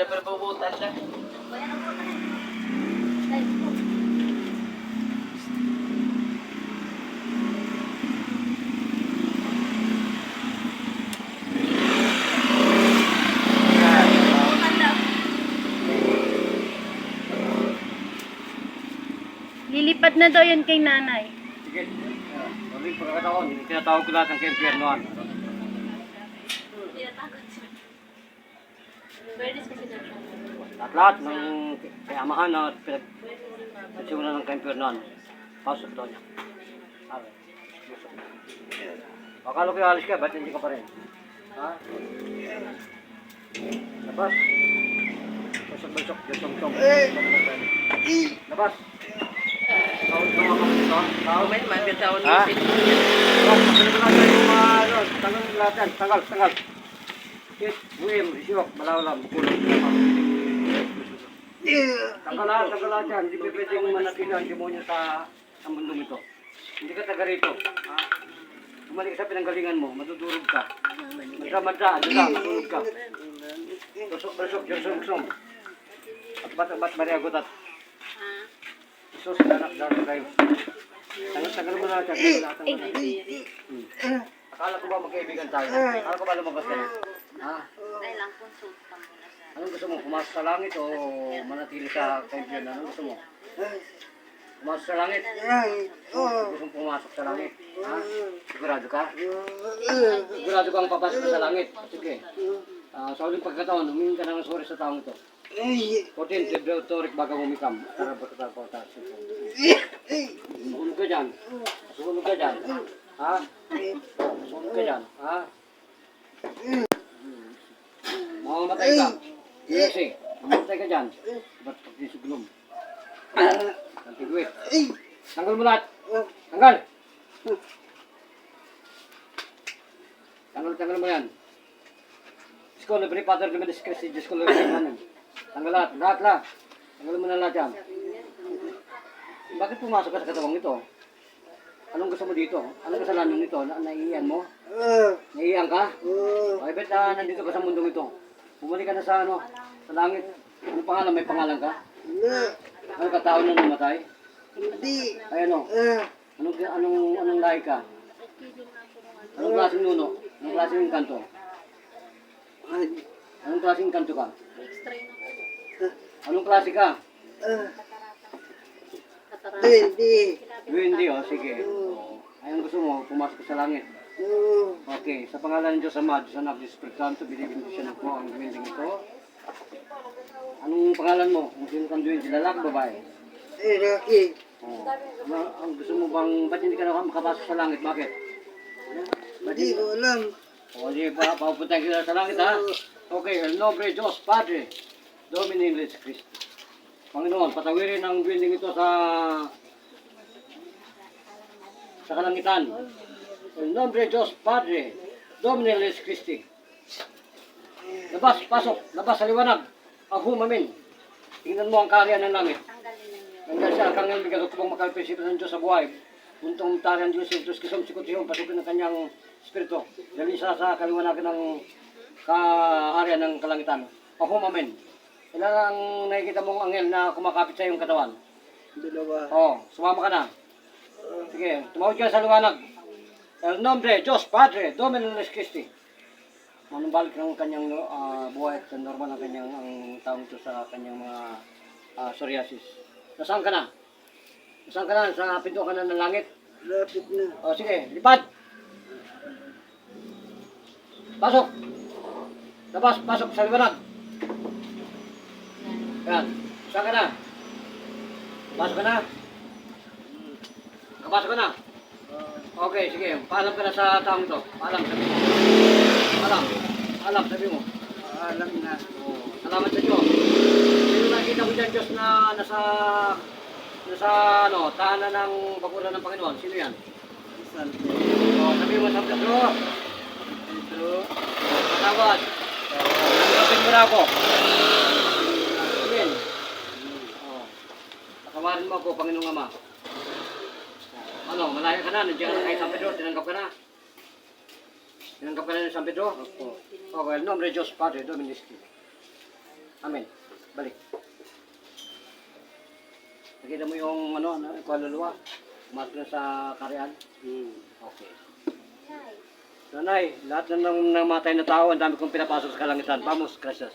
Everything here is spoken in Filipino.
Sila pero bubutan lang. Lilipad na daw yun kay nanay. Sige. Ulit pagkakataon, tinatawag ko lahat ng kempyernoan. At lahat ng kayamahan na pinagsimulan ng kempyernoan, pasok daw niya. Okay. Akala ko yung alis ka, ba't hindi ka pa rin? Ha? Labas. Basok-basok, jotong-tong. Labas. Tawag ka mga kapatid, ha? Tawag. May bitaon Ha? ni Tanggal lahat yan. Tanggal. Kit, buim, isiwak, malawalam, bukulong. Tanggal lahat yan. Hindi pa pwedeng manatili ang demonyo sa mundong ito. Hindi ka taga rito. Ha? Bumalik sa pinanggalingan mo, madudurog ka. Madra, madudurog ka. Basok, jonsong. At bat mariagot at Isos, anak kayo. Tagal mo na dyan. Akala ko ba magkaibigan tayo? Akala ko ba lumabas kayo? Ha? Ay lang, konsulta muna sa... Anong gusto mo? Pumasok sa langit o manatili sa kaibigan? Anong gusto mo? Pumasok sa langit? Gusto mo pumasok sa langit? Ha? Sigurado ka? Sigurado kang papasok ka sa langit? Sige. Sa uling pagkataon, humingi ka ng sorry sa taong ito. 14, February, baga humikam. Para pagkataon. Sumunod ka dyan. Sumunod ka dyan. Ha? Sumunod ka dyan. Ha? Mamamatay ka. Kasi, mamamatay ka dyan. Ba't pagdisuglom? Antigwit. Tanggal mo lahat. Tanggal. Tanggal mo yan. Diyos ko, libre Father, libre Diyos Diyos ko, libre Manon. Tanggal lahat. Tanggal mo na lahat yan. Bakit pumasok ka sa katawang ito? Anong gusto mo dito? Anong kasalanan nito? Naiiyan mo? Naiiyan ka? Ay, bet nandito ka sa mundong ito. Bumalik ka na sa sa langit. Anong pangalan? May pangalan ka? Ano katao na namatay? Hindi. Ay ano? Anong lahi ka? Anong klaseng nuno? Anong klaseng kanto? Anong klaseng kanto ka? Anong klase ka? Hindi, sige. Ayun gusto mo, pumasok sa langit. Okay, sa pangalan ng Diyos Ama, Diyos Anak, Diyos Espiritu Santo, binibigyan siya ng po ang duwending ito. Anong pangalan mo? Kung sino kang duwending, lalaki, babae? Rocky. Ang gusto mo bang, ba't hindi ka na makapasok sa langit? Bakit? Hindi ko alam. O, di ba, papunta kita sa langit, ha? Okay, El Nombre Diyos, Padre, Domini Jesus Christ. Panginoon, patawirin ang duwending ito sa kalangitan. El nombre de Dios Padre, Domini Jesus Christi. Labas, pasok, labas sa liwanag. Ahum, amin. Tingnan mo ang kaharian ng langit. Nandiyan siya, kang ngayon bigyan ko bang makalpisipan ng Diyos sa buhay. Puntong tarihan Diyos, Diyos kisom, sikutihong, pasukin ng kanyang spirito. Dali siya sa kaliwanagan ng kaharian ng kalangitan. Ahum, amin. Ilan ang nakikita mong anghel na kumakapit sa iyong katawan? Dalawa. Sumama ka na. Sige, tumawag ka sa liwanag. El nombre, Diyos, Padre, Domini Jesus Christi. Manumbalik ng kanyang buhay at normal ng kanyang ang taong ito sa kanyang mga psoriasis. Nasaan ka na? Nasaan ka na? Sa pinto ka na ng langit? Lapit na. Sige, lipad! Pasok! Labas, pasok sa liwanag. Yan. Saan ka na? Pasok ka na? Kapasok ka na? Okay, sige. Paalam ka na sa taong ito. Paalam, sabi mo. Paalam, sabi mo. Alam na. Salamat sa Diyos. Sino nakita ko dyan, Diyos, na nasa tahanan ng bakuran ng Panginoon? Sino yan? Santo. Sabi mo, San Pedro. Pedro. Patawad. Tanggapin mo na ako. Amen. Patawarin mo ako, Panginoong Ama. Malaya ka na, nandiyan ka kay San Pedro, tinanggap ka na. Tinanggap ka na ng San Pedro? Opo. Okay, el nombre de Dios Padre, Domini Christi. Amen. Balik. Nakita mo yung yung kaluluwa. Pumasok na sa karyan. Okay. Nanay, lahat na ng namatay na tao, ang dami kong pinapasok sa kalangitan. Vamos, gracias.